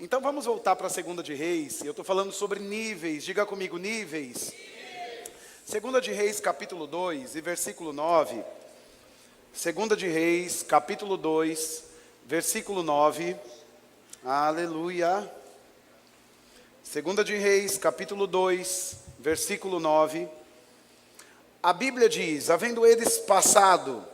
Então vamos voltar para a Segunda de Reis. Eu estou falando sobre níveis. Diga comigo, níveis. Segunda de Reis, capítulo 2 e versículo 9. Segunda de Reis, capítulo 2, versículo 9. Aleluia. Segunda de Reis, capítulo 2, versículo 9. A Bíblia diz: havendo eles passado,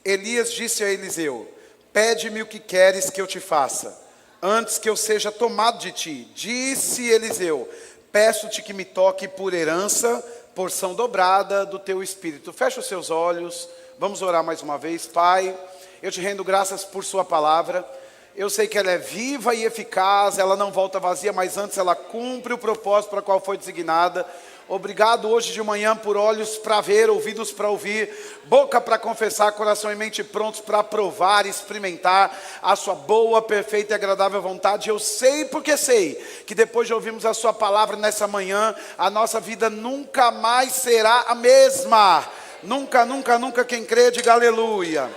Elias disse a Eliseu: pede-me o que queres que eu te faça, antes que eu seja tomado de ti. Disse Eliseu: peço-te que me toque por herança, porção dobrada do teu espírito. Fecha os seus olhos, vamos orar mais uma vez. Pai, eu te rendo graças por sua palavra. Eu sei que ela é viva e eficaz, ela não volta vazia, mas antes ela cumpre o propósito para o qual foi designada. Obrigado hoje de manhã por olhos para ver, ouvidos para ouvir, boca para confessar, coração e mente prontos para provar e experimentar a sua boa, perfeita e agradável vontade. Eu sei porque sei que depois de ouvirmos a sua palavra nessa manhã, a nossa vida nunca mais será a mesma. Nunca, nunca, nunca. Quem crê, diga aleluia.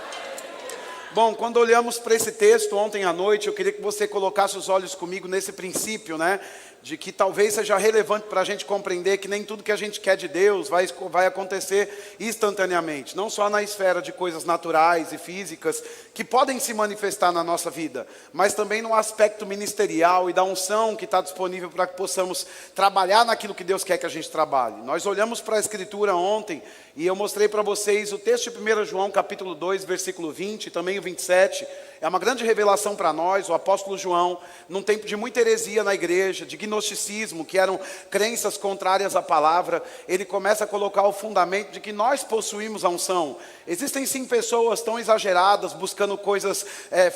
Bom, quando olhamos para esse texto ontem à noite, eu queria que você colocasse os olhos comigo nesse princípio, né? De que talvez seja relevante para a gente compreender que nem tudo que a gente quer de Deus vai acontecer instantaneamente. Não só na esfera de coisas naturais e físicas que podem se manifestar na nossa vida, mas também no aspecto ministerial e da unção que está disponível para que possamos trabalhar naquilo que Deus quer que a gente trabalhe. Nós olhamos para a Escritura ontem e eu mostrei para vocês o texto de 1 João capítulo 2, versículo 20 e também o 27. É uma grande revelação para nós. O apóstolo João, num tempo de muita heresia na igreja, de gnosticismo, que eram crenças contrárias à palavra, ele começa a colocar o fundamento de que nós possuímos a unção. Existem sim pessoas tão exageradas, buscando coisas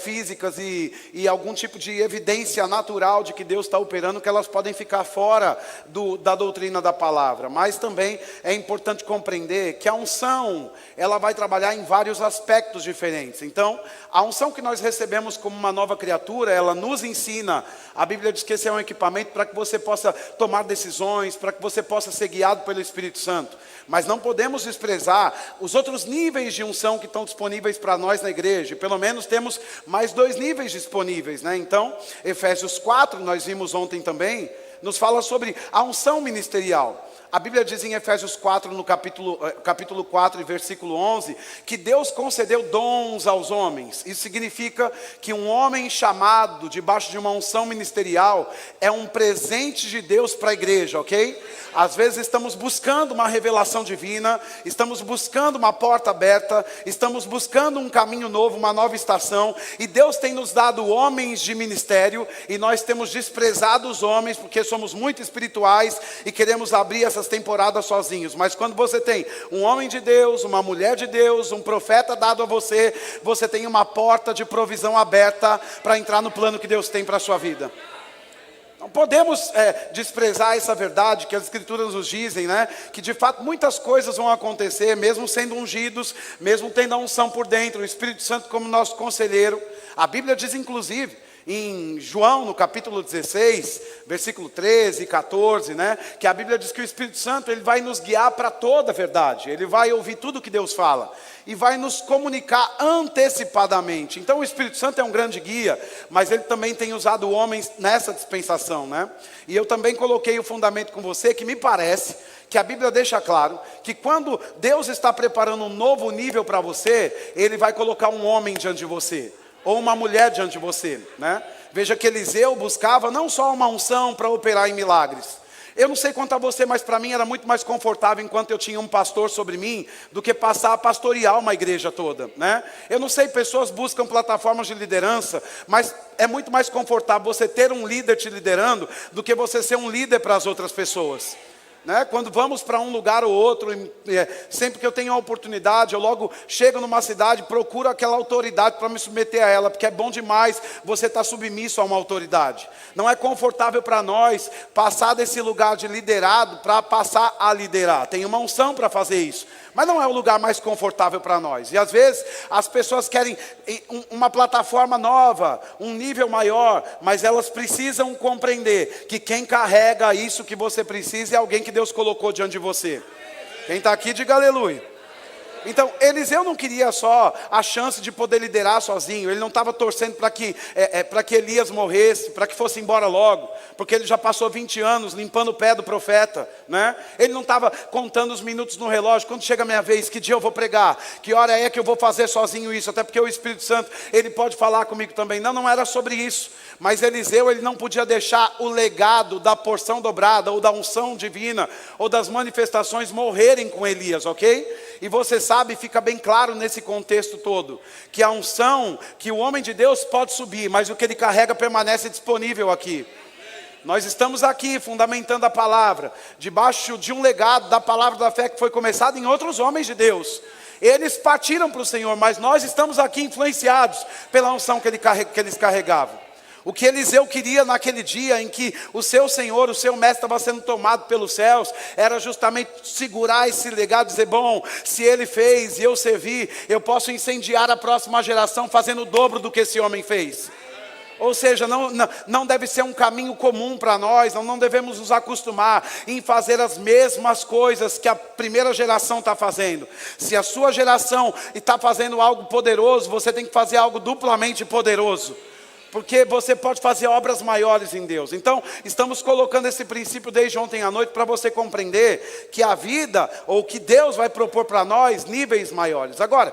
físicas e algum tipo de evidência natural de que Deus está operando, que elas podem ficar fora da doutrina da palavra. Mas também é importante compreender que a unção, ela vai trabalhar em vários aspectos diferentes. Então, a unção que nós recebemos como uma nova criatura, ela nos ensina. A Bíblia diz que esse é um equipamento para que você possa tomar decisões, para que você possa ser guiado pelo Espírito Santo. Mas não podemos desprezar os outros níveis de unção que estão disponíveis para nós na igreja. Pelo menos temos mais 2 níveis disponíveis, né? Então, Efésios 4, nós vimos ontem também, nos fala sobre a unção ministerial. A Bíblia diz em Efésios 4, no capítulo 4 e versículo 11, que Deus concedeu dons aos homens. Isso significa que um homem chamado debaixo de uma unção ministerial é um presente de Deus para a igreja, ok? Às vezes estamos buscando uma revelação divina, estamos buscando uma porta aberta, estamos buscando um caminho novo, uma nova estação, e Deus tem nos dado homens de ministério, e nós temos desprezado os homens, porque somos muito espirituais e queremos abrir essas temporadas sozinhos. Mas quando você tem um homem de Deus, uma mulher de Deus, um profeta dado a você, você tem uma porta de provisão aberta para entrar no plano que Deus tem para a sua vida. Não podemos desprezar essa verdade que as Escrituras nos dizem, né? Que de fato muitas coisas vão acontecer, mesmo sendo ungidos, mesmo tendo a unção por dentro, o Espírito Santo como nosso conselheiro. A Bíblia diz inclusive, em João, no capítulo 16, versículo 13 e 14, né? Que a Bíblia diz que o Espírito Santo, ele vai nos guiar para toda a verdade. Ele vai ouvir tudo que Deus fala e vai nos comunicar antecipadamente. Então o Espírito Santo é um grande guia, mas ele também tem usado homens nessa dispensação, né? E eu também coloquei o fundamento com você, que me parece que a Bíblia deixa claro que quando Deus está preparando um novo nível para você, ele vai colocar um homem diante de você, ou uma mulher diante de você, né? Veja que Eliseu buscava não só uma unção para operar em milagres. Eu não sei quanto a você, mas para mim era muito mais confortável enquanto eu tinha um pastor sobre mim, do que passar a pastorear uma igreja toda, né? Eu não sei, pessoas buscam plataformas de liderança, mas é muito mais confortável você ter um líder te liderando, do que você ser um líder para as outras pessoas. Né? Quando vamos para um lugar ou outro, sempre que eu tenho a oportunidade, eu logo chego numa cidade, procuro aquela autoridade para me submeter a ela, porque é bom demais você estar submisso a uma autoridade. Não é confortável para nós passar desse lugar de liderado para passar a liderar. Tem uma unção para fazer isso, mas não é o lugar mais confortável para nós. E às vezes as pessoas querem uma plataforma nova, um nível maior, mas elas precisam compreender que quem carrega isso que você precisa é alguém que Deus colocou diante de você. Quem está aqui, diga aleluia. Então, Eliseu não queria só a chance de poder liderar sozinho. Ele não estava torcendo para que Elias morresse, para que fosse embora logo. Porque ele já passou 20 anos limpando o pé do profeta, né? Ele não estava contando os minutos no relógio. Quando chega a minha vez, que dia eu vou pregar? Que hora é que eu vou fazer sozinho isso? Até porque o Espírito Santo, ele pode falar comigo também. Não, não era sobre isso. Mas Eliseu, ele não podia deixar o legado da porção dobrada, ou da unção divina, ou das manifestações morrerem com Elias, ok? E você sabe, fica bem claro nesse contexto todo, que a unção, que o homem de Deus pode subir, mas o que ele carrega permanece disponível aqui. Nós estamos aqui fundamentando a palavra, debaixo de um legado da palavra da fé que foi começado em outros homens de Deus. Eles partiram para o Senhor, mas nós estamos aqui influenciados pela unção que eles carregavam. O que Eliseu queria naquele dia em que o seu Senhor, o seu mestre estava sendo tomado pelos céus, era justamente segurar esse legado, dizer, bom, se ele fez e eu servi, eu posso incendiar a próxima geração fazendo o dobro do que esse homem fez. Ou seja, não deve ser um caminho comum para nós, não devemos nos acostumar em fazer as mesmas coisas que a primeira geração está fazendo. Se a sua geração está fazendo algo poderoso, você tem que fazer algo duplamente poderoso. Porque você pode fazer obras maiores em Deus. Então, estamos colocando esse princípio desde ontem à noite para você compreender que a vida, ou que Deus vai propor para nós, níveis maiores. Agora,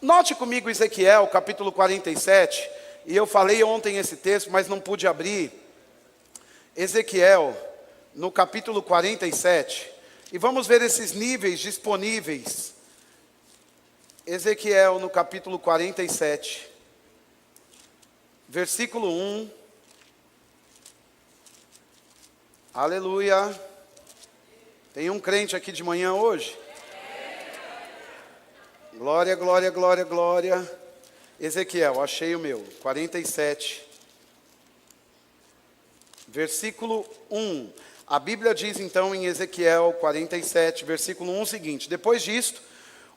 note comigo Ezequiel, capítulo 47, e eu falei ontem esse texto, mas não pude abrir. Ezequiel, no capítulo 47, e vamos ver esses níveis disponíveis. Ezequiel, no capítulo 47. Versículo 1, aleluia. Tem um crente aqui de manhã hoje? Glória, glória, glória, glória. Ezequiel, achei o meu, 47. Versículo 1, a Bíblia diz então em Ezequiel 47, versículo 1 o seguinte: depois disto,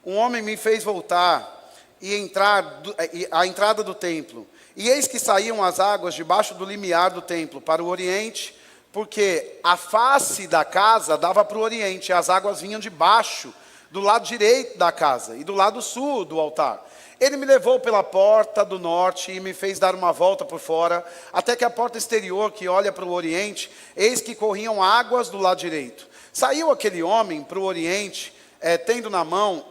um homem me fez voltar e entrar à entrada do templo. E eis que saíam as águas debaixo do limiar do templo para o oriente, porque a face da casa dava para o oriente, e as águas vinham de baixo, do lado direito da casa, e do lado sul do altar. Ele me levou pela porta do norte e me fez dar uma volta por fora, até que a porta exterior que olha para o oriente, eis que corriam águas do lado direito. Saiu aquele homem para o oriente, tendo na mão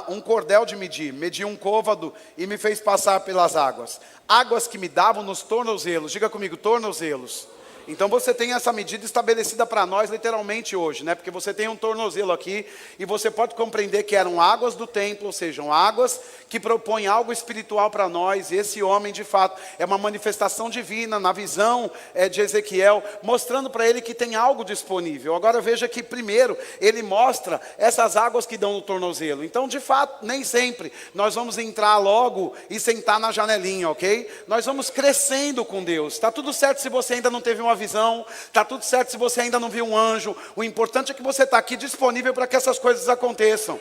um cordel de medir, mediu um côvado e me fez passar pelas águas. Águas que me davam nos tornozelos, diga comigo, tornozelos. Então você tem essa medida estabelecida para nós literalmente hoje, né? Porque você tem um tornozelo aqui e você pode compreender que eram águas do templo, ou seja, águas que propõem algo espiritual para nós. E esse homem, de fato, é uma manifestação divina na visão de Ezequiel, mostrando para ele que tem algo disponível. Agora veja que primeiro ele mostra essas águas que dão no tornozelo. Então, de fato, nem sempre nós vamos entrar logo e sentar na janelinha, ok? Nós vamos crescendo com Deus. Está tudo certo se você ainda não teve uma visão, está tudo certo se você ainda não viu um anjo. O importante é que você está aqui disponível para que essas coisas aconteçam.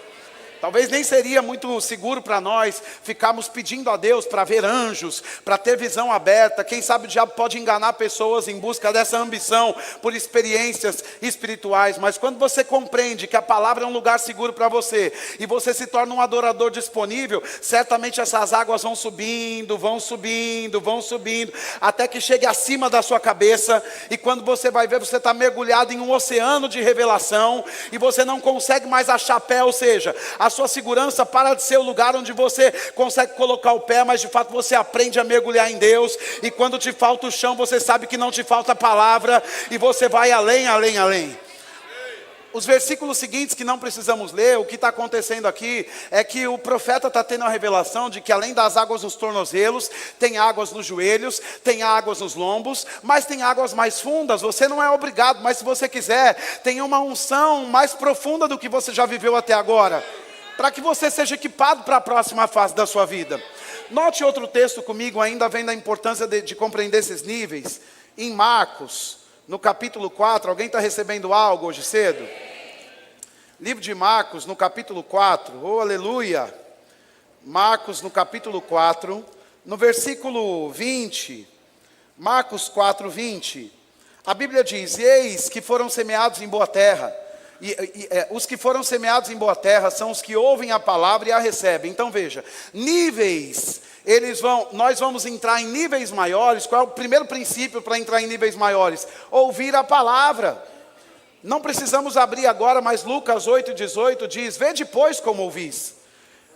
Talvez nem seria muito seguro para nós ficarmos pedindo a Deus para ver anjos, para ter visão aberta. Quem sabe o diabo pode enganar pessoas em busca dessa ambição por experiências espirituais. Mas quando você compreende que a palavra é um lugar seguro para você e você se torna um adorador disponível, certamente essas águas vão subindo, vão subindo, vão subindo, até que chegue acima da sua cabeça. E quando você vai ver, você está mergulhado em um oceano de revelação e você não consegue mais achar pé, ou seja, a sua segurança para de ser o lugar onde você consegue colocar o pé, mas de fato você aprende a mergulhar em Deus. E quando te falta o chão, você sabe que não te falta a palavra, e você vai além, além, além. Os versículos seguintes que não precisamos ler, o que está acontecendo aqui é que o profeta está tendo a revelação de que além das águas nos tornozelos, tem águas nos joelhos, tem águas nos lombos, mas tem águas mais fundas. Você não é obrigado, mas se você quiser, tem uma unção mais profunda do que você já viveu até agora, para que você seja equipado para a próxima fase da sua vida. Note outro texto comigo, ainda vem da importância de compreender esses níveis. Em Marcos, no capítulo 4, alguém está recebendo algo hoje cedo? Livro de Marcos, no capítulo 4, oh aleluia. Marcos, no capítulo 4, no versículo 20. Marcos 4, 20. A Bíblia diz: eis que foram semeados em boa terra, Os que foram semeados em boa terra são os que ouvem a palavra e a recebem. Então veja, níveis, nós vamos entrar em níveis maiores. Qual é o primeiro princípio para entrar em níveis maiores? Ouvir a palavra. Não precisamos abrir agora, mas Lucas 8,18 diz: vede depois como ouvis.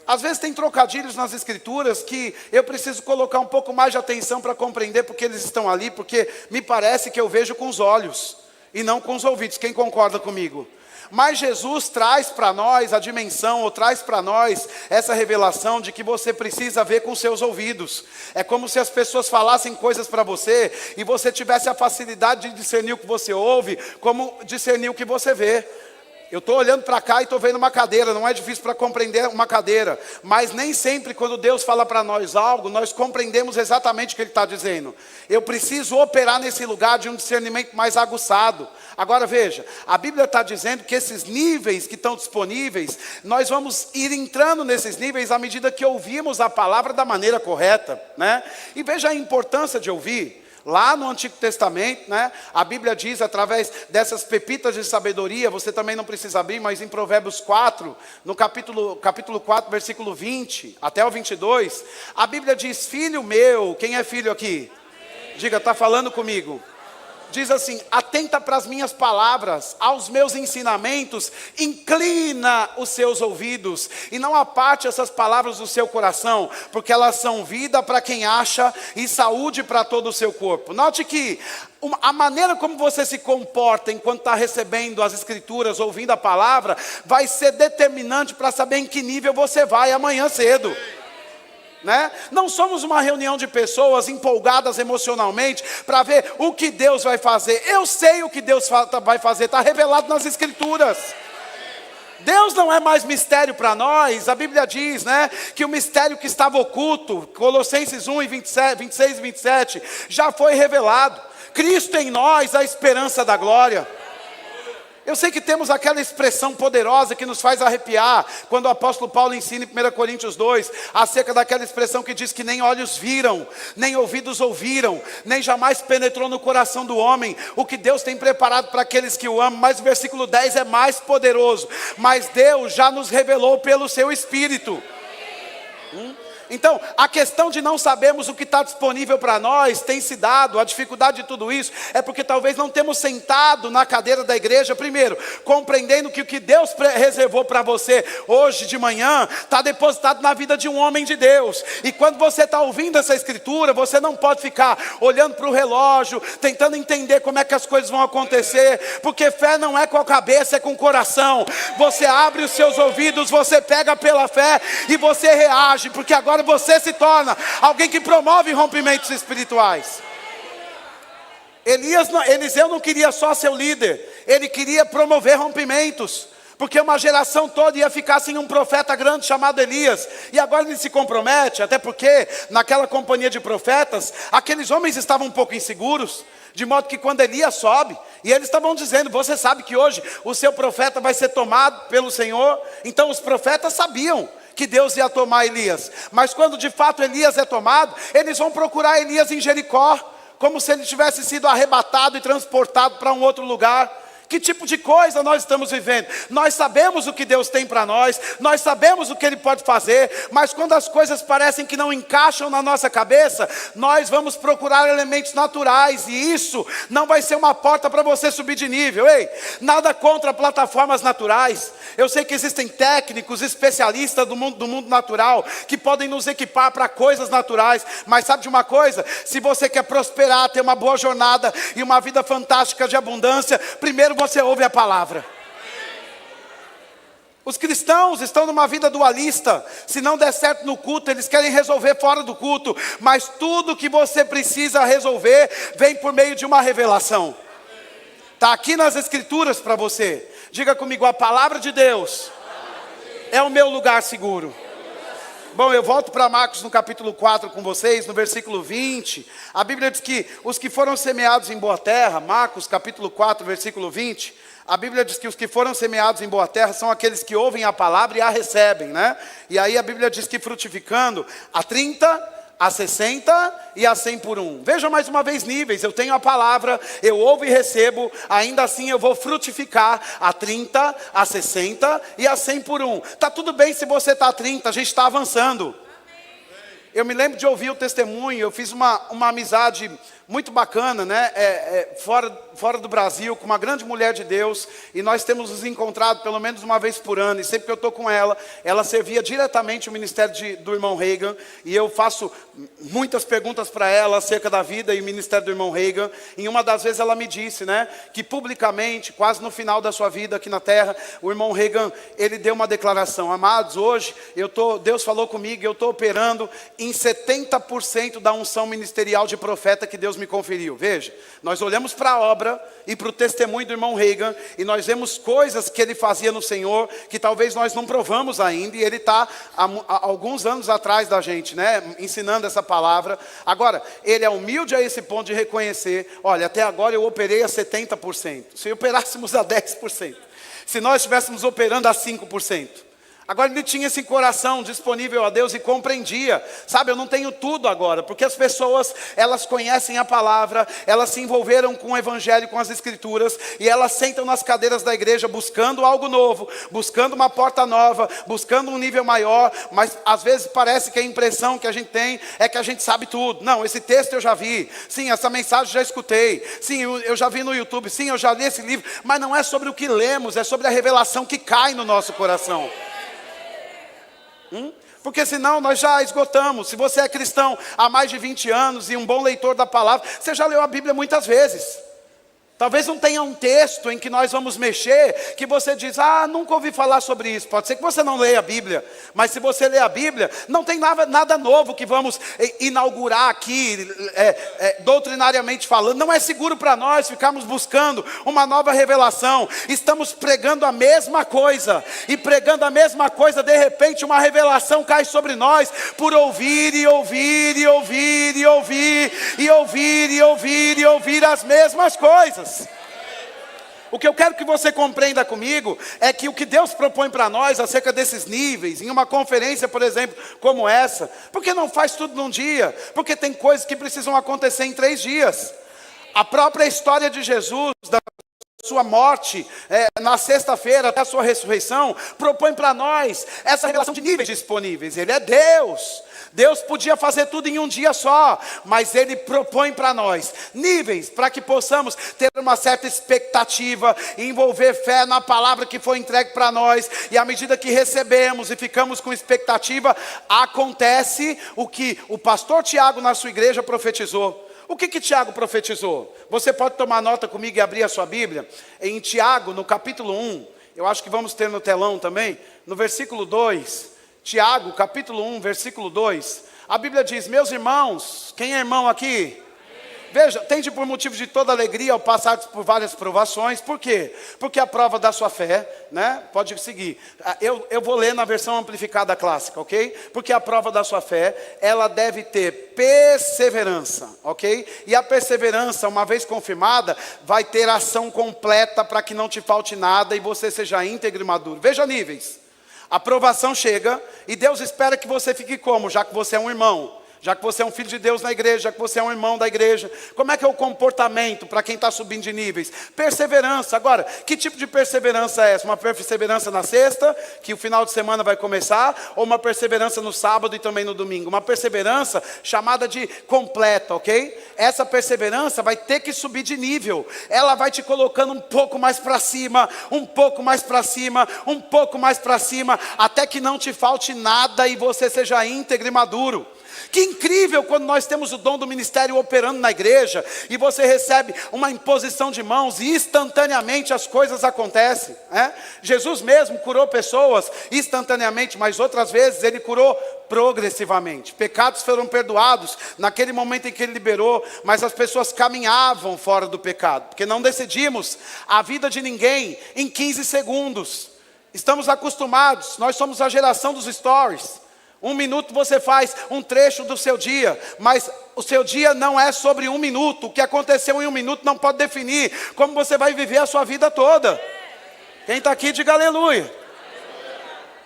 Às vezes tem trocadilhos nas escrituras que eu preciso colocar um pouco mais de atenção para compreender porque eles estão ali, porque me parece que eu vejo com os olhos e não com os ouvidos. Quem concorda comigo? Mas Jesus traz para nós a dimensão, ou traz para nós essa revelação de que você precisa ver com seus ouvidos. É como se as pessoas falassem coisas para você e você tivesse a facilidade de discernir o que você ouve, como discernir o que você vê. Eu estou olhando para cá e estou vendo uma cadeira, não é difícil para compreender uma cadeira, mas nem sempre quando Deus fala para nós algo, nós compreendemos exatamente o que Ele está dizendo. Eu preciso operar nesse lugar de um discernimento mais aguçado. Agora veja, a Bíblia está dizendo que esses níveis que estão disponíveis, nós vamos ir entrando nesses níveis à medida que ouvimos a palavra da maneira correta, né? E veja a importância de ouvir. Lá no Antigo Testamento, né, a Bíblia diz, através dessas pepitas de sabedoria, você também não precisa abrir, mas em Provérbios 4, no capítulo 4, versículo 20, até o 22, a Bíblia diz: filho meu, quem é filho aqui? Diga, está falando comigo. Diz assim: atenta para as minhas palavras, aos meus ensinamentos, inclina os seus ouvidos, e não aparte essas palavras do seu coração, porque elas são vida para quem acha e saúde para todo o seu corpo. Note que a maneira como você se comporta enquanto está recebendo as escrituras, ouvindo a palavra, vai ser determinante para saber em que nível você vai amanhã cedo. Né? Não somos uma reunião de pessoas empolgadas emocionalmente para ver o que Deus vai fazer. Eu sei o que Deus vai fazer, está revelado nas escrituras. Deus não é mais mistério para nós. A Bíblia diz, né, que o mistério que estava oculto, Colossenses 1, 26 e 27, já foi revelado. Cristo em nós, a esperança da glória. Eu sei que temos aquela expressão poderosa que nos faz arrepiar, quando o apóstolo Paulo ensina em 1 Coríntios 2, acerca daquela expressão que diz que nem olhos viram, nem ouvidos ouviram, nem jamais penetrou no coração do homem, o que Deus tem preparado para aqueles que o amam. Mas o versículo 10 é mais poderoso: mas Deus já nos revelou pelo seu Espírito. Então, a questão de não sabermos o que está disponível para nós tem se dado, a dificuldade de tudo isso é porque talvez não temos sentado na cadeira da igreja, primeiro, compreendendo que o que Deus reservou para você hoje de manhã, está depositado na vida de um homem de Deus. E quando você está ouvindo essa escritura, você não pode ficar olhando para o relógio, tentando entender como é que as coisas vão acontecer, porque fé não é com a cabeça, é com o coração. Você abre os seus ouvidos, você pega pela fé e você reage, porque agora você se torna alguém que promove rompimentos espirituais. Eliseu não queria só ser o líder, ele queria promover rompimentos, porque uma geração toda ia ficar sem um profeta grande chamado Elias. E agora ele se compromete, até porque naquela companhia de profetas, aqueles homens estavam um pouco inseguros, de modo que quando Elias sobe, e eles estavam dizendo: você sabe que hoje o seu profeta vai ser tomado pelo Senhor? Então os profetas sabiam que Deus ia tomar Elias, mas quando de fato Elias é tomado, eles vão procurar Elias em Jericó, como se ele tivesse sido arrebatado e transportado para um outro lugar. Que tipo de coisa nós estamos vivendo? Nós sabemos o que Deus tem para nós sabemos o que Ele pode fazer, mas quando as coisas parecem que não encaixam na nossa cabeça, nós vamos procurar elementos naturais, e isso não vai ser uma porta para você subir de nível. Ei, nada contra plataformas naturais. Eu sei que existem técnicos, especialistas do mundo natural, que podem nos equipar para coisas naturais, mas sabe de uma coisa? Se você quer prosperar, ter uma boa jornada e uma vida fantástica de abundância, primeiro você ouve a palavra. Os cristãos estão numa vida dualista. Se não der certo no culto, eles querem resolver fora do culto, mas tudo que você precisa resolver vem por meio de uma revelação. Está aqui nas escrituras para você. Diga comigo: a palavra de Deus é o meu lugar seguro. Bom, eu volto para Marcos no capítulo 4 com vocês, no versículo 20. A Bíblia diz que os que foram semeados em boa terra, Marcos capítulo 4, versículo 20, a Bíblia diz que os que foram semeados em boa terra são aqueles que ouvem a palavra e a recebem, né? E aí a Bíblia diz que frutificando a 30, a 60 e a 100 por um. Veja mais uma vez níveis. Eu tenho a palavra, eu ouvo e recebo, ainda assim eu vou frutificar a 30, a 60 e a 100 por um. Está tudo bem se você está a 30, a gente está avançando. Eu me lembro de ouvir o testemunho, eu fiz uma amizade muito bacana, né? Fora do Brasil, com uma grande mulher de Deus, e nós temos nos encontrado pelo menos uma vez por ano, e sempre que eu estou com ela, ela servia diretamente o ministério do irmão Reagan, e eu faço muitas perguntas para ela acerca da vida e o ministério do irmão Reagan. Em uma das vezes ela me disse, né, que publicamente, quase no final da sua vida aqui na terra, o irmão Reagan, ele deu uma declaração: amados, hoje Deus falou comigo, eu estou operando em 70% da unção ministerial de profeta que Deus me conferiu. Veja, nós olhamos para a obra e para o testemunho do irmão Reagan, e nós vemos coisas que ele fazia no Senhor, que talvez nós não provamos ainda, e ele está há alguns anos atrás da gente, né, ensinando essa palavra. Agora, ele é humilde a esse ponto de reconhecer: olha, até agora eu operei a 70%, se operássemos a 10%, se nós estivéssemos operando a 5%. Agora ele tinha esse coração disponível a Deus e compreendia. Sabe, eu não tenho tudo agora, porque as pessoas, elas conhecem a palavra, elas se envolveram com o evangelho, com as escrituras, e elas sentam nas cadeiras da igreja buscando algo novo, buscando uma porta nova, buscando um nível maior, mas às vezes parece que a impressão que a gente tem é que a gente sabe tudo. Não, esse texto eu já vi, sim, essa mensagem eu já escutei, sim, eu já vi no YouTube, sim, eu já li esse livro, mas não é sobre o que lemos, é sobre a revelação que cai no nosso coração. Porque senão nós já esgotamos. Se você é cristão há mais de 20 anos e um bom leitor da palavra, você já leu a Bíblia muitas vezes. Talvez não tenha um texto em que nós vamos mexer, que você diz: ah, nunca ouvi falar sobre isso. Pode ser que você não leia a Bíblia, mas se você ler a Bíblia, não tem nada novo que vamos inaugurar aqui, doutrinariamente falando. Não é seguro para nós ficarmos buscando uma nova revelação. Estamos pregando a mesma coisa, e pregando a mesma coisa, de repente uma revelação cai sobre nós, por ouvir e ouvir e ouvir e ouvir e ouvir e ouvir e ouvir as mesmas coisas. O que eu quero que você compreenda comigo é que o que Deus propõe para nós acerca desses níveis, em uma conferência, por exemplo, como essa, porque não faz tudo num dia? Porque tem coisas que precisam acontecer em 3 dias. A própria história de Jesus, da sua morte, na sexta-feira até a sua ressurreição, propõe para nós essa revelação de níveis disponíveis. Ele é Deus. Deus podia fazer tudo em um dia só, mas Ele propõe para nós níveis, para que possamos ter uma certa expectativa, envolver fé na palavra que foi entregue para nós, e à medida que recebemos e ficamos com expectativa, acontece o que o pastor Tiago na sua igreja profetizou. O que Tiago profetizou? Você pode tomar nota comigo e abrir a sua Bíblia, em Tiago, no capítulo 1, eu acho que vamos ter no telão também, no versículo 2, Tiago, capítulo 1, versículo 2, a Bíblia diz: meus irmãos, quem é irmão aqui? Veja, tende por motivo de toda alegria ao passar por várias provações. Por quê? Porque a prova da sua fé, né? Pode seguir. Eu vou ler na versão amplificada clássica, ok? Porque a prova da sua fé, ela deve ter perseverança, ok? E a perseverança, uma vez confirmada, vai ter ação completa para que não te falte nada e você seja íntegro e maduro. Veja níveis. A provação chega e Deus espera que você fique como? Já que você é um irmão, já que você é um filho de Deus na igreja, já que você é um irmão da igreja. Como é que é o comportamento para quem está subindo de níveis? Perseverança. Agora, que tipo de perseverança é essa? Uma perseverança na sexta, que o final de semana vai começar, ou uma perseverança no sábado e também no domingo? Uma perseverança chamada de completa, ok? Essa perseverança vai ter que subir de nível. Ela vai te colocando um pouco mais para cima, um pouco mais para cima, um pouco mais para cima, até que não te falte nada e você seja íntegro e maduro. Que incrível quando nós temos o dom do ministério operando na igreja, e você recebe uma imposição de mãos e instantaneamente as coisas acontecem, né? Jesus mesmo curou pessoas instantaneamente, mas outras vezes Ele curou progressivamente. Pecados foram perdoados naquele momento em que Ele liberou, mas as pessoas caminhavam fora do pecado, porque não decidimos a vida de ninguém em 15 segundos. Estamos acostumados, nós somos a geração dos stories. 1 minuto você faz um trecho do seu dia, mas o seu dia não é sobre 1 minuto. O que aconteceu em 1 minuto não pode definir como você vai viver a sua vida toda. Quem está aqui, diga aleluia.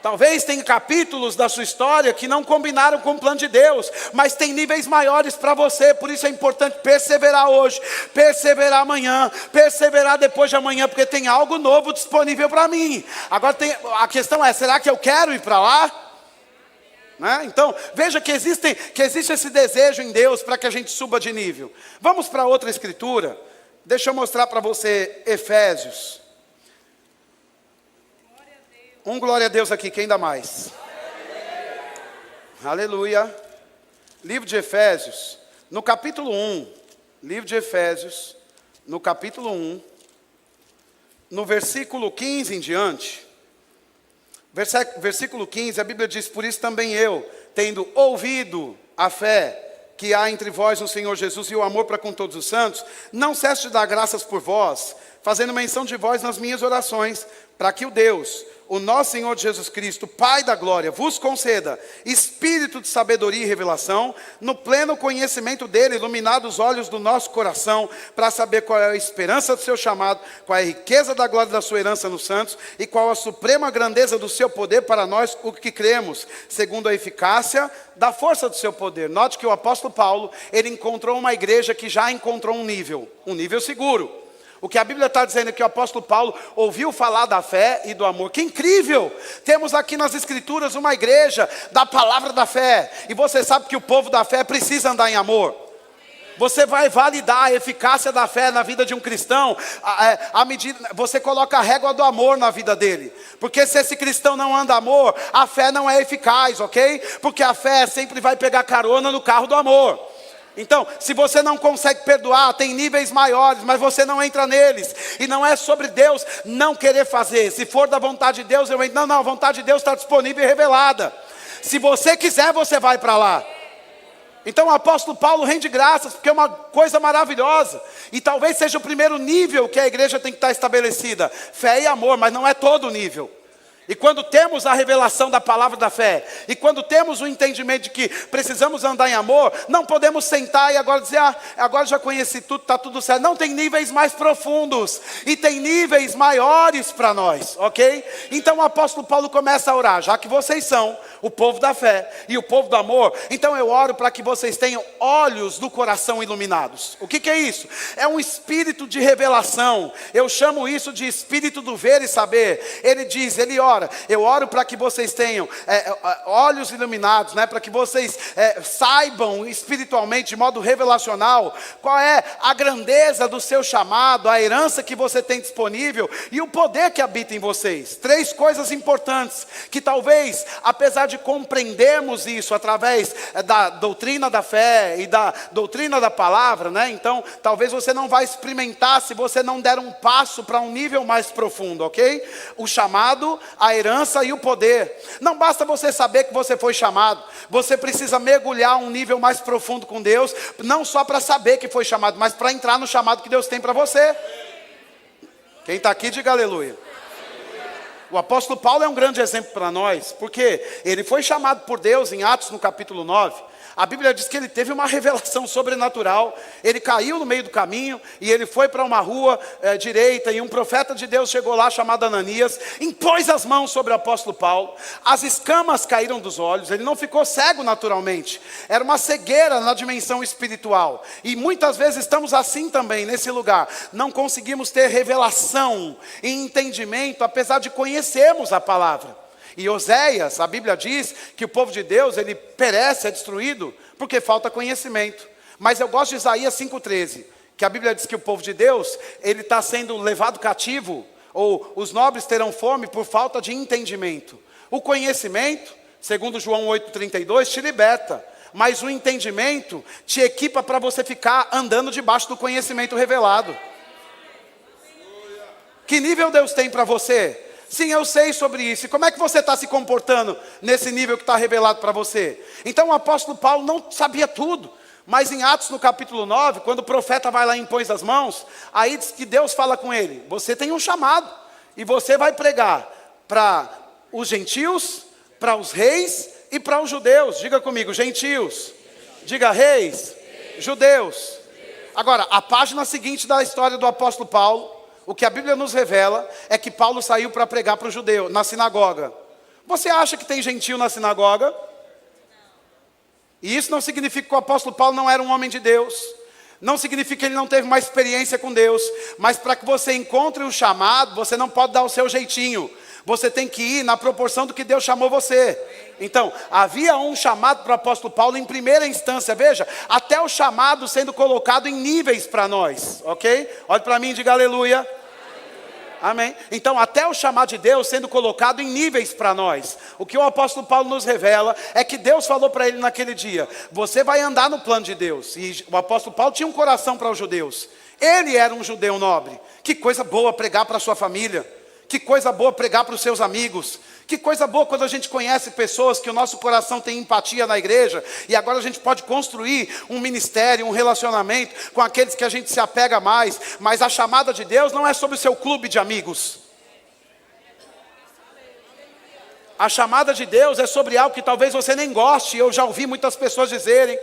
Talvez tenha capítulos da sua história que não combinaram com o plano de Deus, mas tem níveis maiores para você, por isso é importante perseverar hoje, perseverar amanhã, perseverar depois de amanhã, porque tem algo novo disponível para mim. Agora a questão é, será que eu quero ir para lá? Né? Então, veja que existe esse desejo em Deus para que a gente suba de nível. Vamos para outra escritura, deixa eu mostrar para você Efésios. Glória a Deus aqui, quem dá mais? Aleluia. Livro de Efésios, no capítulo 1. Livro de Efésios, no capítulo 1. No versículo 15 em diante. Versículo 15, a Bíblia diz: por isso também eu, tendo ouvido a fé que há entre vós no Senhor Jesus e o amor para com todos os santos, não cesso de dar graças por vós, fazendo menção de vós nas minhas orações, para que o Deus, o nosso Senhor Jesus Cristo, Pai da glória, vos conceda espírito de sabedoria e revelação, no pleno conhecimento dele, iluminados os olhos do nosso coração, para saber qual é a esperança do seu chamado, qual é a riqueza da glória da sua herança nos santos, e qual a suprema grandeza do seu poder para nós, o que cremos, segundo a eficácia da força do seu poder. Note que o apóstolo Paulo, ele encontrou uma igreja que já encontrou um nível seguro. O que a Bíblia está dizendo é que o apóstolo Paulo ouviu falar da fé e do amor. Que incrível! Temos aqui nas Escrituras uma igreja da palavra da fé. E você sabe que o povo da fé precisa andar em amor. Você vai validar a eficácia da fé na vida de um cristão à medida você coloca a régua do amor na vida dele. Porque se esse cristão não anda amor, a fé não é eficaz, ok? Porque a fé sempre vai pegar carona no carro do amor. Então, se você não consegue perdoar, tem níveis maiores, mas você não entra neles. E não é sobre Deus não querer fazer. Se for da vontade de Deus, eu entro. Não, a vontade de Deus está disponível e revelada. Se você quiser, você vai para lá. Então o apóstolo Paulo rende graças, porque é uma coisa maravilhosa. E talvez seja o primeiro nível que a igreja tem que estar estabelecida. Fé e amor, mas não é todo o nível. E quando temos a revelação da palavra da fé, e quando temos o entendimento de que precisamos andar em amor, não podemos sentar e agora dizer, agora já conheci tudo, está tudo certo. Não, tem níveis mais profundos, e tem níveis maiores para nós, ok? Então o apóstolo Paulo começa a orar, já que vocês são o povo da fé e o povo do amor, então eu oro para que vocês tenham olhos do coração iluminados. O que é isso? É um espírito de revelação, eu chamo isso de espírito do ver e saber. Ele ora, eu oro para que vocês tenham olhos iluminados, né? Para que vocês saibam espiritualmente, de modo revelacional, qual é a grandeza do seu chamado, a herança que você tem disponível e o poder que habita em vocês. 3 coisas importantes que talvez, apesar de compreendermos isso através da doutrina da fé e da doutrina da palavra, né? Então talvez você não vai experimentar se você não der um passo para um nível mais profundo, ok? O chamado, a herança e o poder. Não basta você saber que você foi chamado, você precisa mergulhar um nível mais profundo com Deus, não só para saber que foi chamado, mas para entrar no chamado que Deus tem para você. Quem está aqui, diga aleluia. O apóstolo Paulo é um grande exemplo para nós, porque ele foi chamado por Deus em Atos no capítulo 9. A Bíblia diz que ele teve uma revelação sobrenatural. Ele caiu no meio do caminho e ele foi para uma rua direita, e um profeta de Deus chegou lá chamado Ananias, impôs as mãos sobre o apóstolo Paulo, as escamas caíram dos olhos, ele não ficou cego naturalmente, era uma cegueira na dimensão espiritual. E muitas vezes estamos assim também nesse lugar, não conseguimos ter revelação e entendimento, apesar de conhecermos a palavra. E Oséias, a Bíblia diz que o povo de Deus, ele perece, é destruído, porque falta conhecimento. Mas eu gosto de Isaías 5,13, que a Bíblia diz que o povo de Deus, ele está sendo levado cativo, ou os nobres terão fome por falta de entendimento. O conhecimento, segundo João 8,32, te liberta, mas o entendimento te equipa para você ficar andando debaixo do conhecimento revelado. Que nível Deus tem para você? Sim, eu sei sobre isso. E como é que você está se comportando nesse nível que está revelado para você? Então o apóstolo Paulo não sabia tudo. Mas em Atos no capítulo 9, quando o profeta vai lá e impõe as mãos, aí diz que Deus fala com ele, você tem um chamado, e você vai pregar para os gentios, para os reis e para os judeus. Diga comigo, gentios. Diga reis, judeus. Agora, a página seguinte da história do apóstolo Paulo, o que a Bíblia nos revela é que Paulo saiu para pregar para o judeu, na sinagoga. Você acha que tem gentio na sinagoga? E isso não significa que o apóstolo Paulo não era um homem de Deus. Não significa que ele não teve uma experiência com Deus. Mas para que você encontre um chamado, você não pode dar o seu jeitinho. Você tem que ir na proporção do que Deus chamou você. Então, havia um chamado para o apóstolo Paulo em primeira instância. Veja, até o chamado sendo colocado em níveis para nós. Ok? Olhe para mim e diga aleluia. Amém? Então, até o chamado de Deus sendo colocado em níveis para nós. O que o apóstolo Paulo nos revela é que Deus falou para ele naquele dia: você vai andar no plano de Deus. E o apóstolo Paulo tinha um coração para os judeus. Ele era um judeu nobre. Que coisa boa pregar para a sua família. Que coisa boa pregar para os seus amigos. Que coisa boa quando a gente conhece pessoas que o nosso coração tem empatia na igreja. E agora a gente pode construir um ministério, um relacionamento com aqueles que a gente se apega mais. Mas a chamada de Deus não é sobre o seu clube de amigos. A chamada de Deus é sobre algo que talvez você nem goste. Eu já ouvi muitas pessoas dizerem: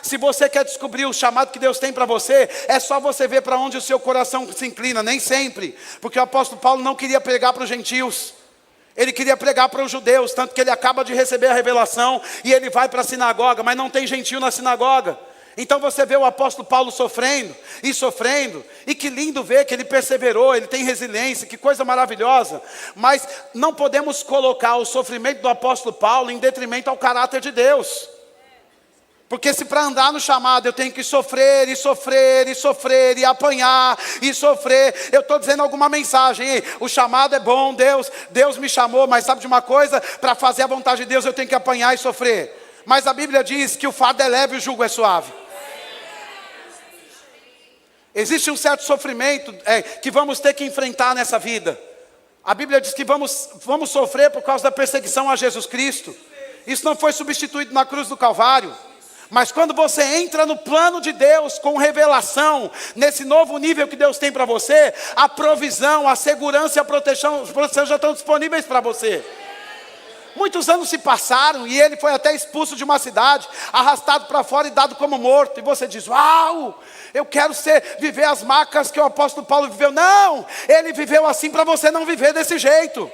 se você quer descobrir o chamado que Deus tem para você, é só você ver para onde o seu coração se inclina. Nem sempre, porque o apóstolo Paulo não queria pregar para os gentios. Ele queria pregar para os judeus, tanto que ele acaba de receber a revelação e ele vai para a sinagoga, mas não tem gentio na sinagoga. Então você vê o apóstolo Paulo sofrendo, e que lindo ver que ele perseverou, ele tem resiliência, que coisa maravilhosa. Mas não podemos colocar o sofrimento do apóstolo Paulo em detrimento ao caráter de Deus. Porque se para andar no chamado eu tenho que sofrer, e apanhar, e sofrer, eu estou dizendo alguma mensagem. Hein? O chamado é bom, Deus me chamou, mas sabe de uma coisa? Para fazer a vontade de Deus eu tenho que apanhar e sofrer. Mas a Bíblia diz que o fardo é leve e o jugo é suave. Existe um certo sofrimento que vamos ter que enfrentar nessa vida. A Bíblia diz que vamos sofrer por causa da perseguição a Jesus Cristo. Isso não foi substituído na cruz do Calvário. Mas quando você entra no plano de Deus com revelação, nesse novo nível que Deus tem para você, a provisão, a segurança e a proteção já estão disponíveis para você. Muitos anos se passaram e ele foi até expulso de uma cidade, arrastado para fora e dado como morto. E você diz: uau, eu quero viver as marcas que o apóstolo Paulo viveu. Não, ele viveu assim para você não viver desse jeito.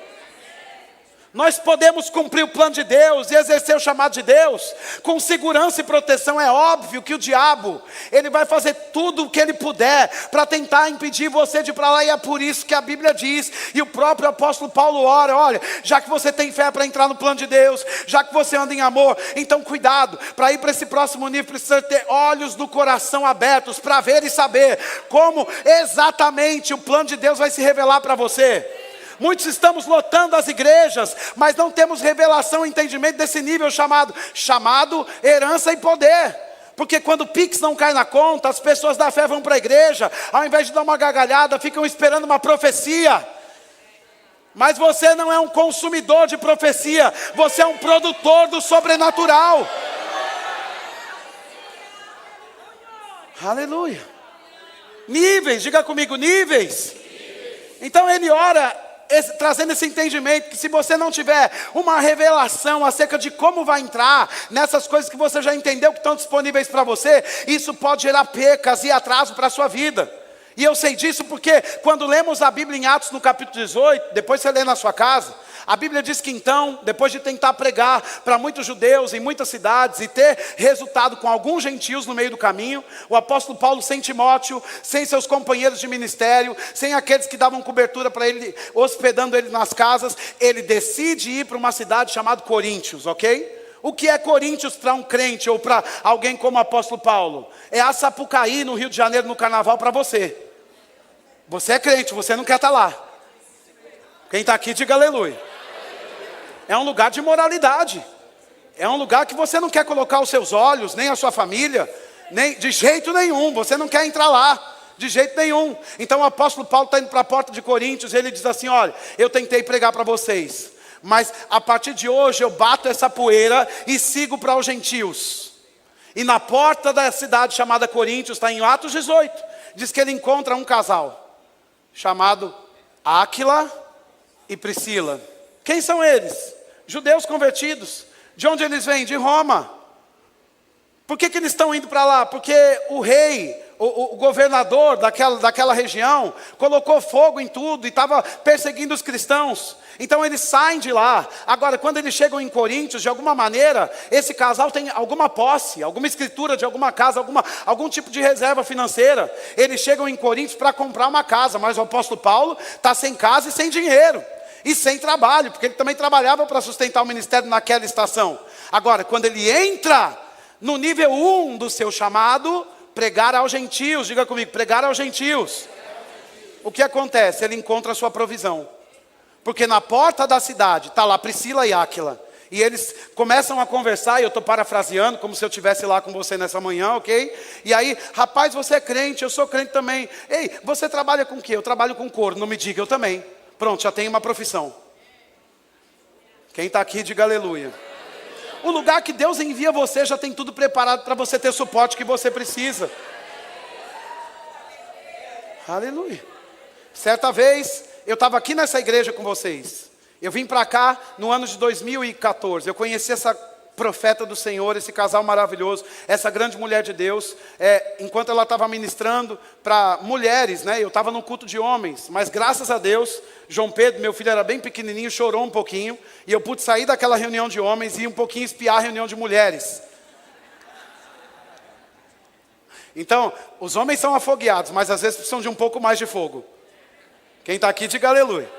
Nós podemos cumprir o plano de Deus e exercer o chamado de Deus com segurança e proteção. É óbvio que o diabo, ele vai fazer tudo o que ele puder para tentar impedir você de ir para lá. E é por isso que a Bíblia diz, e o próprio apóstolo Paulo ora: olha, já que você tem fé para entrar no plano de Deus, já que você anda em amor, então cuidado, para ir para esse próximo nível precisa ter olhos do coração abertos para ver e saber como exatamente o plano de Deus vai se revelar para você. Muitos estamos lotando as igrejas, mas não temos revelação e entendimento desse nível chamado herança e poder. Porque quando o Pix não cai na conta, as pessoas da fé vão para a igreja, ao invés de dar uma gargalhada, ficam esperando uma profecia. Mas você não é um consumidor de profecia, você é um produtor do sobrenatural. Aleluia. Níveis, diga comigo, níveis. Então ele ora trazendo esse entendimento que se você não tiver uma revelação acerca de como vai entrar nessas coisas que você já entendeu que estão disponíveis para você, isso pode gerar pecas e atraso para a sua vida. E eu sei disso porque quando lemos a Bíblia em Atos no capítulo 18, depois você lê na sua casa, a Bíblia diz que então, depois de tentar pregar para muitos judeus em muitas cidades e ter resultado com alguns gentios no meio do caminho, o apóstolo Paulo, sem Timóteo, sem seus companheiros de ministério, sem aqueles que davam cobertura para ele, hospedando ele nas casas, ele decide ir para uma cidade chamada Coríntios, ok? O que é Coríntios para um crente ou para alguém como o apóstolo Paulo? É a Sapucaí no Rio de Janeiro no carnaval para você. Você é crente, você não quer estar lá. Quem está aqui, diga aleluia. É um lugar de moralidade. É um lugar que você não quer colocar os seus olhos, nem a sua família, nem de jeito nenhum. Você não quer entrar lá, de jeito nenhum. Então o apóstolo Paulo está indo para a porta de Coríntios e ele diz assim: olha, eu tentei pregar para vocês, mas a partir de hoje eu bato essa poeira e sigo para os gentios. E na porta da cidade chamada Coríntios, está em Atos 18, diz que ele encontra um casal chamado Áquila e Priscila. Quem são eles? Judeus convertidos. De onde eles vêm? De Roma. Por que eles estão indo para lá? Porque o rei, o governador daquela região colocou fogo em tudo e estava perseguindo os cristãos. Então eles saem de lá. Agora, quando eles chegam em Coríntios, de alguma maneira, esse casal tem alguma posse, alguma escritura de alguma casa, algum tipo de reserva financeira. Eles chegam em Coríntios para comprar uma casa, mas o apóstolo Paulo está sem casa e sem dinheiro. E sem trabalho, porque ele também trabalhava para sustentar o ministério naquela estação. Agora, quando ele entra no nível 1 do seu chamado, pregar aos gentios, diga comigo, pregar aos gentios. O que acontece? Ele encontra a sua provisão. Porque na porta da cidade, está lá Priscila e Áquila. E eles começam a conversar, e eu estou parafraseando, como se eu estivesse lá com você nessa manhã, ok? E aí, rapaz, você é crente, eu sou crente também. Ei, você trabalha com o quê? Eu trabalho com couro, não me diga, eu também. Pronto, já tenho uma profissão. Quem está aqui, diga aleluia. O lugar que Deus envia você já tem tudo preparado para você ter o suporte que você precisa. Aleluia. Certa vez, eu estava aqui nessa igreja com vocês. Eu vim para cá no ano de 2014. Eu conheci essa profeta do Senhor, esse casal maravilhoso, essa grande mulher de Deus. Enquanto ela estava ministrando para mulheres, né? Eu estava no culto de homens. Mas graças a Deus, João Pedro, meu filho era bem pequenininho, chorou um pouquinho. E eu pude sair daquela reunião de homens e ir um pouquinho espiar a reunião de mulheres. Então, os homens são afogueados, mas às vezes precisam de um pouco mais de fogo. Quem está aqui, diga aleluia.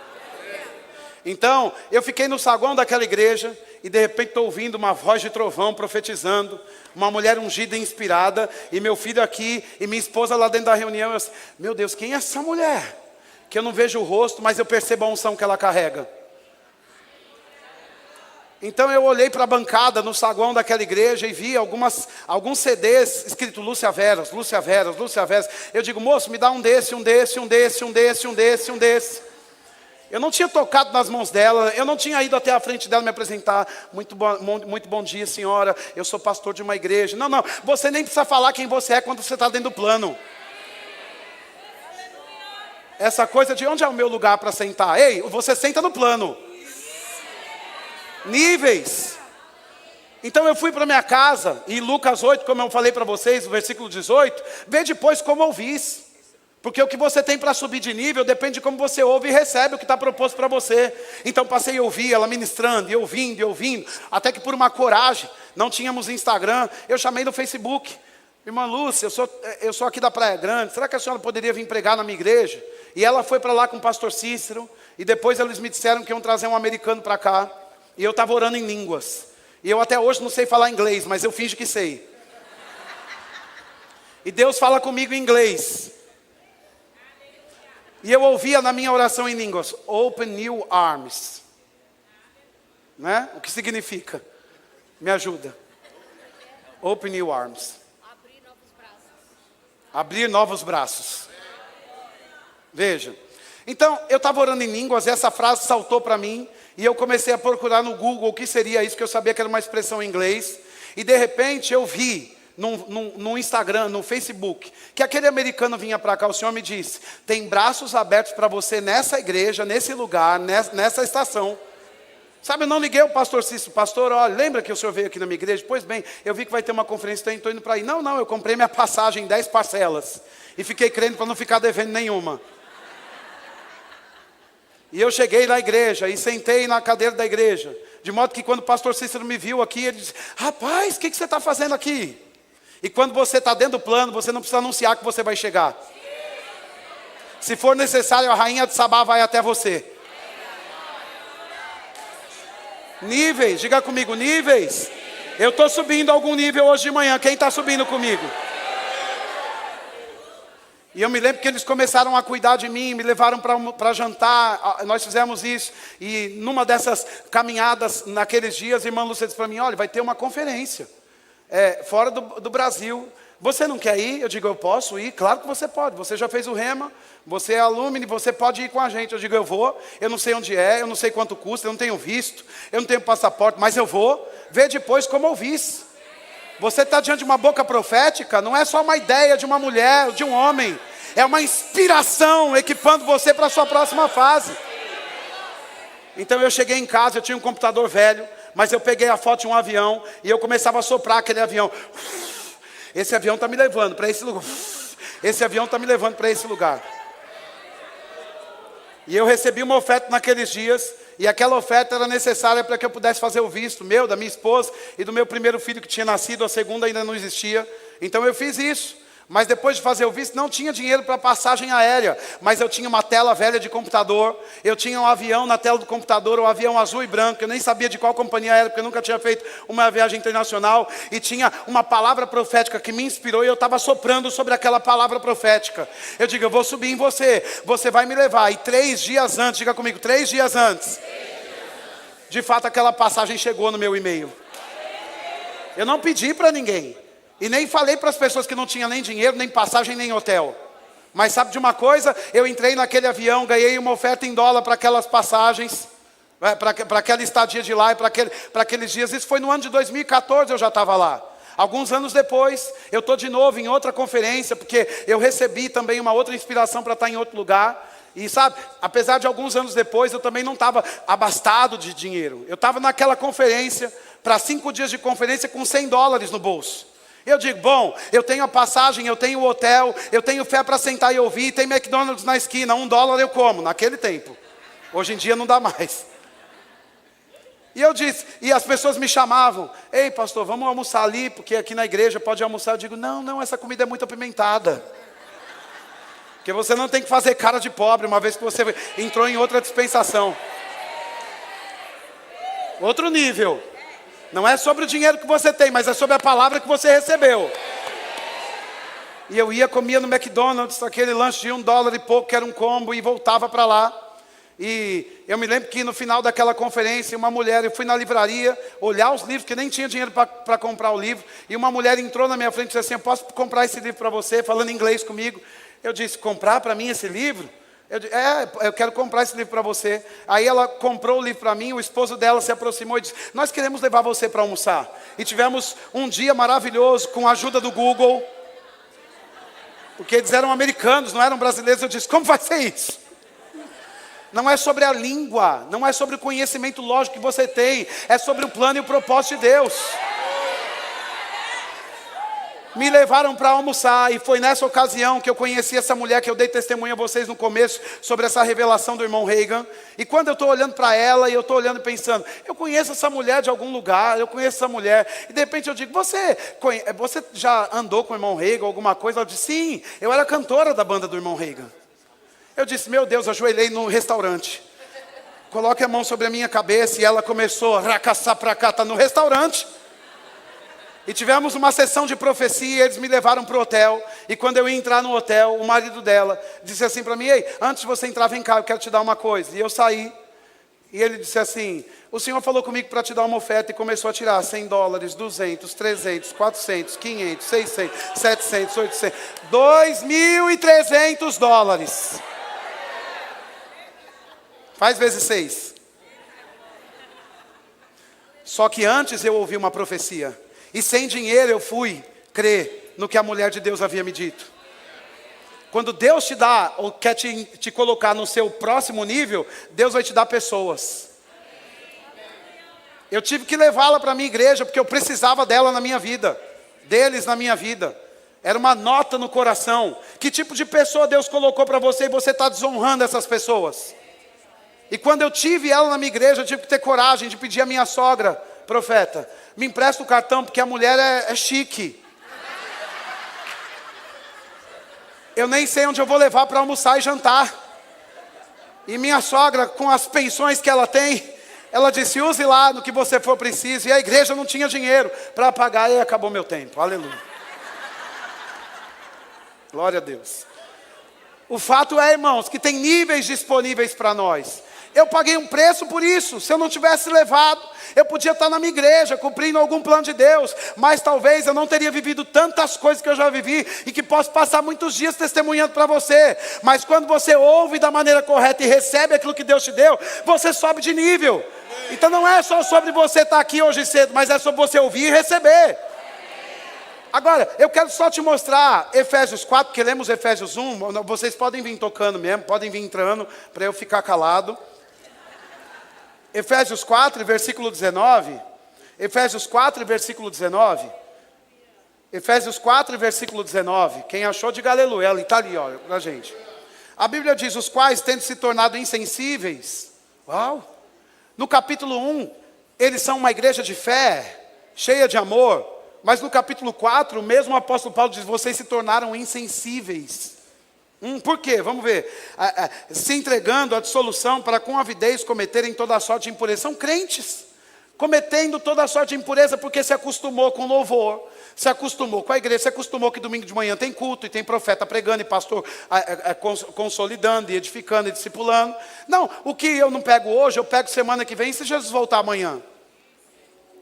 Então, eu fiquei no saguão daquela igreja e de repente estou ouvindo uma voz de trovão profetizando, uma mulher ungida e inspirada, e meu filho aqui e minha esposa lá dentro da reunião. Eu disse, meu Deus, quem é essa mulher? Que eu não vejo o rosto, mas eu percebo a unção que ela carrega. Então eu olhei para a bancada no saguão daquela igreja e vi alguns CDs escrito Lúcia Veras, Lúcia Veras, Lúcia Veras. Eu digo, moço, me dá um desse, um desse, um desse, um desse, um desse, um desse. Eu não tinha tocado nas mãos dela, eu não tinha ido até a frente dela me apresentar. Muito bom dia, senhora, eu sou pastor de uma igreja. Não, você nem precisa falar quem você é quando você está dentro do plano. Essa coisa de onde é o meu lugar para sentar? Ei, você senta no plano. Níveis. Então eu fui para minha casa, e Lucas 8, como eu falei para vocês, o versículo 18, vê depois como ouvis. Porque o que você tem para subir de nível depende de como você ouve e recebe o que está proposto para você. Então passei a ouvir ela ministrando, e ouvindo, até que por uma coragem, não tínhamos Instagram, eu chamei no Facebook. Irmã Lúcia, eu sou aqui da Praia Grande, será que a senhora poderia vir pregar na minha igreja? E ela foi para lá com o pastor Cícero, e depois eles me disseram que iam trazer um americano para cá, e eu estava orando em línguas. E eu até hoje não sei falar inglês, mas eu finjo que sei. E Deus fala comigo em inglês. E eu ouvia na minha oração em línguas, open new arms. Né? O que significa? Me ajuda. Open new arms. Abrir novos braços. Abrir novos braços. Veja. Então, eu estava orando em línguas, e essa frase saltou para mim, e eu comecei a procurar no Google o que seria isso, que eu sabia que era uma expressão em inglês, e de repente eu vi no Instagram, no Facebook, que aquele americano vinha para cá, o Senhor me disse, tem braços abertos para você nessa igreja, nesse lugar, nessa estação. Sabe, eu não liguei o pastor Cícero, pastor, olha, lembra que o senhor veio aqui na minha igreja? Pois bem, eu vi que vai ter uma conferência, estou indo para aí. Não, eu comprei minha passagem em 10 parcelas, e fiquei crendo para não ficar devendo nenhuma. E eu cheguei na igreja, e sentei na cadeira da igreja, de modo que quando o pastor Cícero me viu aqui, ele disse, rapaz, o que você está fazendo aqui? E quando você está dentro do plano, você não precisa anunciar que você vai chegar. Se for necessário, a rainha de Sabá vai até você. Níveis, diga comigo, níveis. Eu estou subindo algum nível hoje de manhã. Quem está subindo comigo? E eu me lembro que eles começaram a cuidar de mim, me levaram para jantar, nós fizemos isso. E numa dessas caminhadas, naqueles dias, a irmã Lúcia disse para mim, olha, vai ter uma conferência. Fora do Brasil, você não quer ir? Eu digo, eu posso ir? Claro que você pode, você já fez o rema, você é alumni, você pode ir com a gente. Eu digo, eu vou, eu não sei onde é, eu não sei quanto custa, eu não tenho visto, eu não tenho passaporte, mas eu vou, ver depois como ouvis. Você está diante de uma boca profética, não é só uma ideia de uma mulher, de um homem, é uma inspiração equipando você para a sua próxima fase. Então eu cheguei em casa, eu tinha um computador velho, mas eu peguei a foto de um avião e eu começava a soprar aquele avião. Esse avião está me levando para esse lugar. Esse avião está me levando para esse lugar. E eu recebi uma oferta naqueles dias, e aquela oferta era necessária para que eu pudesse fazer o visto meu, da minha esposa e do meu primeiro filho que tinha nascido, a segunda ainda não existia. Então eu fiz isso. Mas depois de fazer o visto, não tinha dinheiro para passagem aérea. Mas eu tinha uma tela velha de computador. Eu tinha um avião na tela do computador, um avião azul e branco. Eu nem sabia de qual companhia era, porque eu nunca tinha feito uma viagem internacional. E tinha uma palavra profética que me inspirou, e eu estava soprando sobre aquela palavra profética. Eu digo, eu vou subir em você, você vai me levar. E 3 dias antes, diga comigo, 3 dias antes. De fato, aquela passagem chegou no meu e-mail. Eu não pedi para ninguém. E nem falei para as pessoas que não tinham nem dinheiro, nem passagem, nem hotel. Mas sabe de uma coisa? Eu entrei naquele avião, ganhei uma oferta em dólar para aquelas passagens, para aquela estadia de lá e para aqueles dias. Isso foi no ano de 2014, eu já estava lá. Alguns anos depois, eu estou de novo em outra conferência, porque eu recebi também uma outra inspiração para estar em outro lugar. E sabe, apesar de alguns anos depois, eu também não estava abastado de dinheiro. Eu estava naquela conferência, para 5 dias de conferência, com $100 no bolso. Eu digo, bom, eu tenho a passagem, eu tenho o hotel, eu tenho fé para sentar e ouvir, tem McDonald's na esquina, $1 eu como, naquele tempo. Hoje em dia não dá mais. E eu disse, e as pessoas me chamavam, ei pastor, vamos almoçar ali, porque aqui na igreja pode almoçar. Eu digo, não, essa comida é muito apimentada. Porque você não tem que fazer cara de pobre, uma vez que você entrou em outra dispensação. Outro nível. Não é sobre o dinheiro que você tem, mas é sobre a palavra que você recebeu. E eu comia no McDonald's, aquele lanche de $1 e pouco, que era um combo, e voltava para lá. E eu me lembro que no final daquela conferência, uma mulher, eu fui na livraria, olhar os livros, que nem tinha dinheiro para comprar o livro, e uma mulher entrou na minha frente e disse assim, eu posso comprar esse livro para você, falando inglês comigo. Eu disse, comprar para mim esse livro? Eu quero comprar esse livro para você. Aí ela comprou o livro para mim, o esposo dela se aproximou e disse, nós queremos levar você para almoçar. E tivemos um dia maravilhoso com a ajuda do Google. Porque eles eram americanos, não eram brasileiros. Eu disse, como vai ser isso? Não é sobre a língua, não é sobre o conhecimento lógico que você tem, é sobre o plano e o propósito de Deus. Me levaram para almoçar, e foi nessa ocasião que eu conheci essa mulher que eu dei testemunho a vocês no começo, sobre essa revelação do irmão Reagan. E quando eu estou olhando para ela, e eu estou olhando e pensando, eu conheço essa mulher de algum lugar, eu conheço essa mulher. E de repente eu digo, você já andou com o irmão Reagan, alguma coisa? Ela disse, sim, eu era cantora da banda do irmão Reagan. Eu disse, meu Deus, ajoelhei no restaurante. Coloque a mão sobre a minha cabeça, e ela começou, racaçapracata, no restaurante. E tivemos uma sessão de profecia, eles me levaram para o hotel. E quando eu ia entrar no hotel, o marido dela disse assim para mim, ei, antes de você entrar, vem cá, eu quero te dar uma coisa. E eu saí, e ele disse assim, o senhor falou comigo para te dar uma oferta, e começou a tirar $100, 200, 300, 400, 500, 600, 700, 800, $2.300. Faz vezes 6. Só que antes eu ouvi uma profecia. E sem dinheiro eu fui crer no que a mulher de Deus havia me dito. Quando Deus te dá, ou quer te colocar no seu próximo nível, Deus vai te dar pessoas. Eu tive que levá-la para a minha igreja, porque eu precisava dela na minha vida. Deles na minha vida. Era uma nota no coração. Que tipo de pessoa Deus colocou para você, e você está desonrando essas pessoas? E quando eu tive ela na minha igreja, eu tive que ter coragem de pedir à minha sogra, profeta, me empresta o cartão, porque a mulher é chique. Eu nem sei onde eu vou levar para almoçar e jantar. E minha sogra, com as pensões que ela tem, ela disse, use lá no que você for preciso. E a igreja não tinha dinheiro para pagar, e acabou meu tempo. Aleluia. Glória a Deus. O fato é, irmãos, que tem níveis disponíveis para nós. Eu paguei um preço por isso. Se eu não tivesse levado, eu podia estar na minha igreja, cumprindo algum plano de Deus, mas talvez eu não teria vivido tantas coisas que eu já vivi, e que posso passar muitos dias testemunhando para você. Mas quando você ouve da maneira correta e recebe aquilo que Deus te deu, você sobe de nível. Então não é só sobre você estar aqui hoje cedo, mas é sobre você ouvir e receber. Agora, eu quero só te mostrar Efésios 4, porque lemos Efésios 1, vocês podem vir tocando mesmo, podem vir entrando, para eu ficar calado. Efésios 4, versículo 19. Efésios 4, versículo 19. Efésios 4, versículo 19. Quem achou, diga aleluia. Ela está ali, olha, pra gente. A Bíblia diz, os quais, tendo se tornado insensíveis. Uau! No capítulo 1, eles são uma igreja de fé, cheia de amor. Mas no capítulo 4, o mesmo apóstolo Paulo diz, vocês se tornaram insensíveis. Por quê? Vamos ver. Se entregando à dissolução para com avidez cometerem toda a sorte de impureza. São crentes, cometendo toda a sorte de impureza porque se acostumou com louvor, se acostumou com a igreja, se acostumou que domingo de manhã tem culto e tem profeta pregando e pastor consolidando e edificando e discipulando. Não, o que eu não pego hoje, eu pego semana que vem se Jesus voltar amanhã.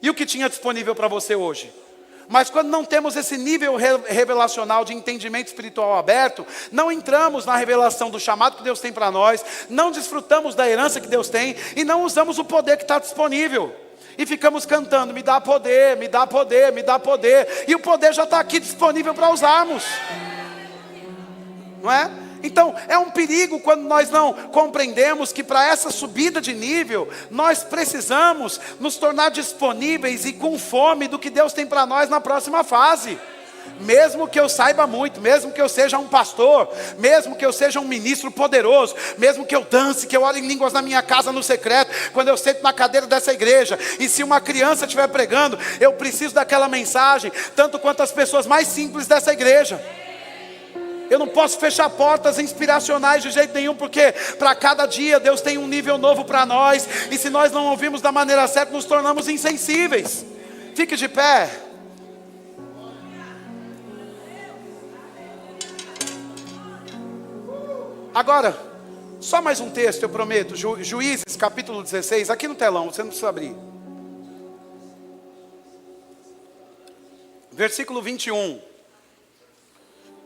E o que tinha disponível para você hoje? Mas quando não temos esse nível revelacional de entendimento espiritual aberto, não entramos na revelação do chamado que Deus tem para nós, não desfrutamos da herança que Deus tem e não usamos o poder que está disponível. E ficamos cantando, me dá poder, me dá poder, me dá poder. E o poder já está aqui disponível para usarmos. Não é? Então, é um perigo quando nós não compreendemos que para essa subida de nível, nós precisamos nos tornar disponíveis e com fome do que Deus tem para nós na próxima fase. Mesmo que eu saiba muito, mesmo que eu seja um pastor, mesmo que eu seja um ministro poderoso, mesmo que eu dance, que eu ore em línguas na minha casa no secreto, quando eu sento na cadeira dessa igreja, e se uma criança estiver pregando, eu preciso daquela mensagem, tanto quanto as pessoas mais simples dessa igreja. Eu não posso fechar portas inspiracionais de jeito nenhum, porque para cada dia Deus tem um nível novo para nós, e se nós não ouvimos da maneira certa, nos tornamos insensíveis. Fique de pé. Agora, só mais um texto, eu prometo. Juízes, capítulo 16, aqui no telão, você não precisa abrir. Versículo 21.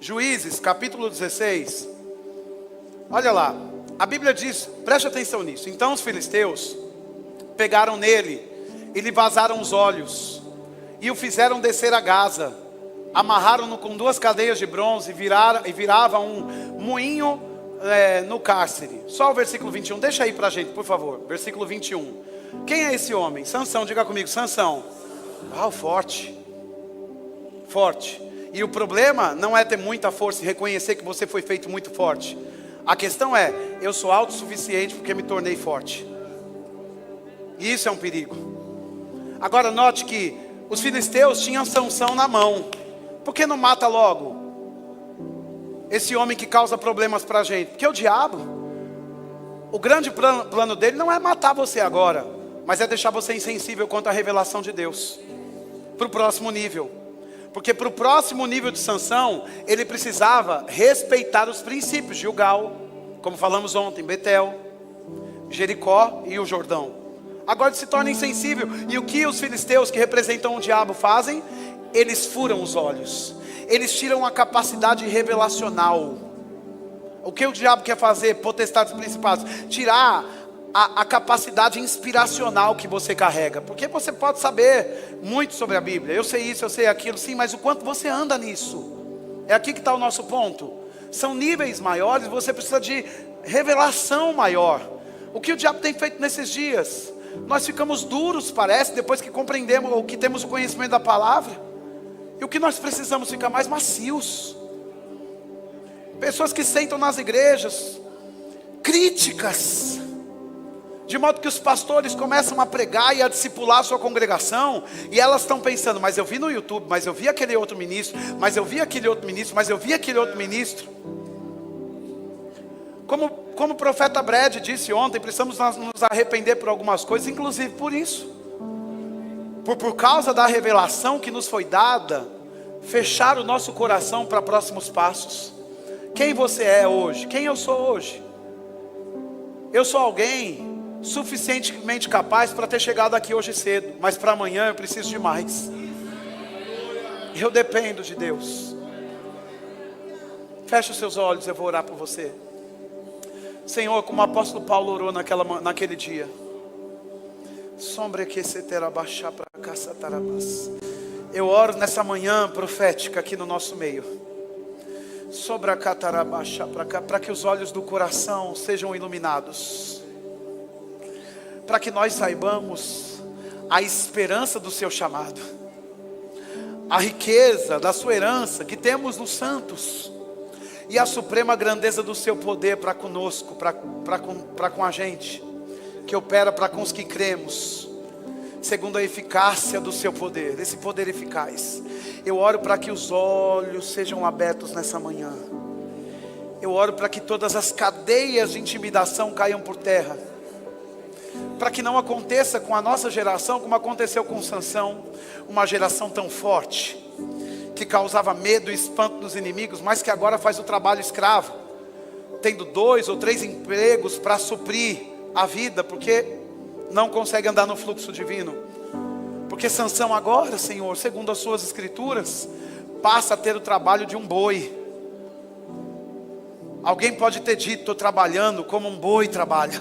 Juízes, capítulo 16. Olha lá, a Bíblia diz, preste atenção nisso. Então os filisteus pegaram nele e lhe vazaram os olhos e o fizeram descer a Gaza. Amarraram-no com 2 cadeias de bronze e virava um moinho no cárcere. Só o versículo 21, deixa aí pra gente, por favor. Versículo 21. Quem é esse homem? Sansão, diga comigo, Sansão. Forte. Forte. E o problema não é ter muita força e reconhecer que você foi feito muito forte. A questão é, eu sou autossuficiente porque me tornei forte. E isso é um perigo. Agora note que os filisteus tinham Sansão na mão. Por que não mata logo esse homem que causa problemas para a gente? Porque o diabo, o grande plano dele não é matar você agora, mas é deixar você insensível quanto à revelação de Deus, para o próximo nível. Porque para o próximo nível de Sansão, ele precisava respeitar os princípios de Gilgal, como falamos ontem, Betel, Jericó e o Jordão. Agora ele se torna insensível. E o que os filisteus, que representam o diabo, fazem? Eles furam os olhos. Eles tiram a capacidade revelacional. O que o diabo quer fazer? Potestades principados. Tirar a capacidade inspiracional que você carrega. Porque você pode saber muito sobre a Bíblia. Eu sei isso, eu sei aquilo. Sim, mas o quanto você anda nisso. É aqui que está o nosso ponto. São níveis maiores, você precisa de revelação maior. O que o diabo tem feito nesses dias? Nós ficamos duros, parece, depois que compreendemos ou que temos o conhecimento da palavra. E o que nós precisamos ficar mais macios. Pessoas que sentam nas igrejas, críticas, de modo que os pastores começam a pregar e a discipular a sua congregação, e elas estão pensando, mas eu vi no YouTube, mas eu vi aquele outro ministro, mas eu vi aquele outro ministro, mas eu vi aquele outro ministro. Como o profeta Brad disse ontem, precisamos nos arrepender por algumas coisas, inclusive por isso. Por causa da revelação que nos foi dada, fechar o nosso coração para próximos passos. Quem você é hoje? Quem eu sou hoje? Eu sou alguém suficientemente capaz para ter chegado aqui hoje cedo, mas para amanhã eu preciso de mais. Eu dependo de Deus. Feche os seus olhos, eu vou orar por você. Senhor, como o apóstolo Paulo orou naquele dia. Eu oro nessa manhã profética aqui no nosso meio. Para que os olhos do coração sejam iluminados. Para que nós saibamos a esperança do seu chamado. a riqueza da sua herança que temos nos santos, e a suprema grandeza do seu poder para conosco, para com a gente, que opera para com os que cremos, segundo a eficácia do seu poder, esse poder eficaz. Eu oro para que os olhos sejam abertos nessa manhã. Eu oro para que todas as cadeias de intimidação caiam por terra, para que não aconteça com a nossa geração como aconteceu com Sansão, uma geração tão forte, que causava medo e espanto nos inimigos, mas que agora faz o trabalho escravo, tendo 2 ou 3 empregos para suprir a vida, porque não consegue andar no fluxo divino. Porque Sansão agora, Senhor, segundo as suas escrituras, passa a ter o trabalho de um boi. Alguém pode ter dito: estou trabalhando como um boi trabalha.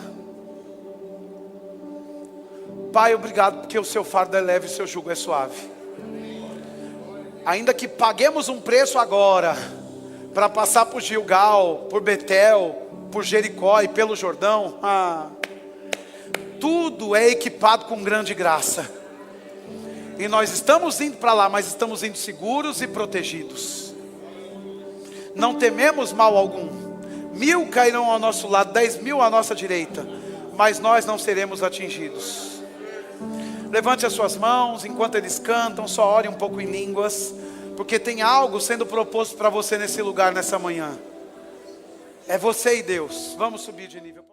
Pai, obrigado porque o seu fardo é leve e o seu jugo é suave. Ainda que paguemos um preço agora, para passar por Gilgal, por Betel, por Jericó e pelo Jordão, tudo é equipado com grande graça. E nós estamos indo para lá, mas estamos indo seguros e protegidos. Não tememos mal algum. 1000 cairão ao nosso lado, 10.000 à nossa direita, mas nós não seremos atingidos. Levante as suas mãos enquanto eles cantam, só ore um pouco em línguas, porque tem algo sendo proposto para você nesse lugar, nessa manhã. É você e Deus. Vamos subir de nível.